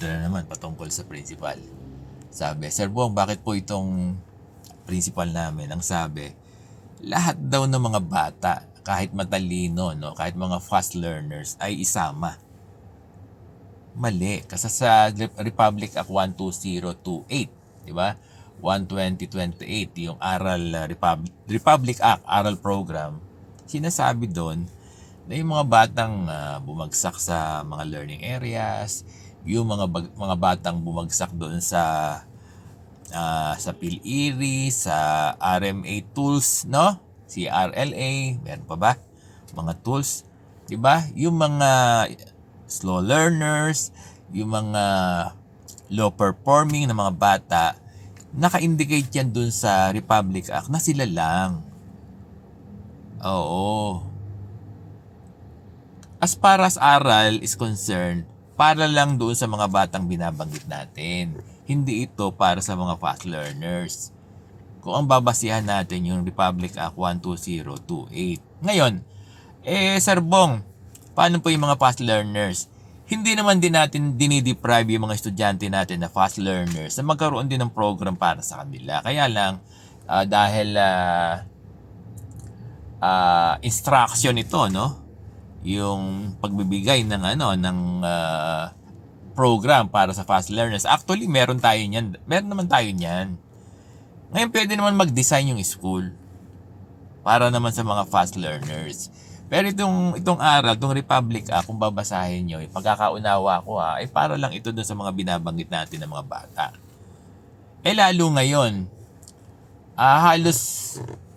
Ito na naman patungkol sa principal. Sabi, Sir Bong, bakit po itong principal namin ang sabi, lahat daw ng mga bata, kahit matalino, no, kahit mga fast learners, ay isama. Mali. Kasi sa Republic Act 12028, di ba? 12028, yung Republic Act, Aral Program, sinasabi doon na yung mga batang bumagsak sa mga learning areas, yung mga batang bumagsak doon sa PhilIRI, sa RMA tools, no? CRLA, meron pa ba? Mga tools, 'di ba? Yung mga slow learners, yung mga low performing na mga bata, naka-indicate yan dun sa Republic Act na sila lang. Oo. As far as aral is concerned, para lang doon sa mga batang binabanggit natin. Hindi ito para sa mga fast learners. Kung ang babasihan natin yung Republic Act 12028. Ngayon, Sir Bong, paano po yung mga fast learners? Hindi naman din natin dinideprive yung mga estudyante natin na fast learners na magkaroon din ng program para sa kanila. Kaya lang, dahil instruction ito, no? Yung pagbibigay ng program para sa fast learners. Actually, meron tayo niyan. Meron naman tayo niyan. Ngayon, pwede naman mag-design yung school para naman sa mga fast learners. Pero itong aral, itong Republic Act, kung babasahin nyo, pagkakaunawa ko ay para lang ito dun sa mga binabanggit natin ng mga bata. Lalo ngayon, halos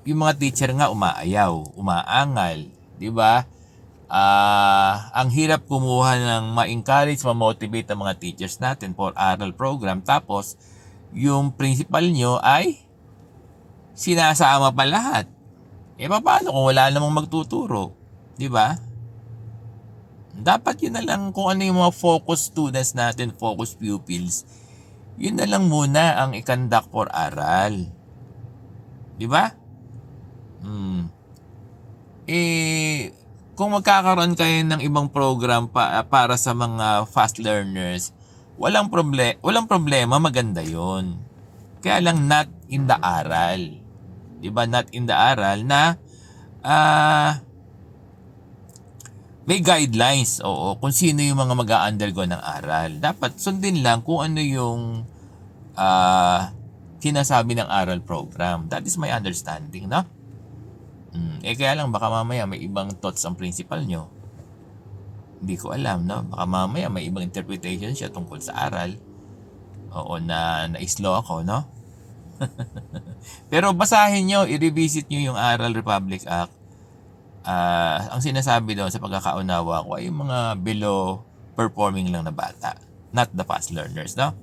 yung mga teacher nga umaayaw, umaangal, di ba? Ang hirap kumuha ng ma-encourage, ma-motivate ang mga teachers natin for aral program. Tapos, yung principal nyo ay sinasama pa lahat. Paano kung wala namang magtuturo? Di ba? Dapat yun na lang kung ano yung mga focus students natin, focus pupils. Yun na lang muna ang i-conduct for aral. Di ba? Kung magkakaroon kayo ng ibang program para sa mga fast learners, walang problema, maganda yon. Kaya lang not in the aral. 'Di ba? Not in the aral na may guidelines, kung sino yung mga mag-a-undergo ng aral. Dapat sundin lang kung ano yung sinasabi ng aral program. That is my understanding, no? Kaya lang baka mamaya may ibang thoughts ang principal nyo. Hindi ko alam, no? Baka mamaya may ibang interpretation siya tungkol sa aral. Na-slow ako, no? Pero basahin nyo, i-revisit nyo yung Aral Republic Act. Ang sinasabi doon sa pagkakaunawa ko ay yung mga below performing lang na bata. Not the fast learners, no?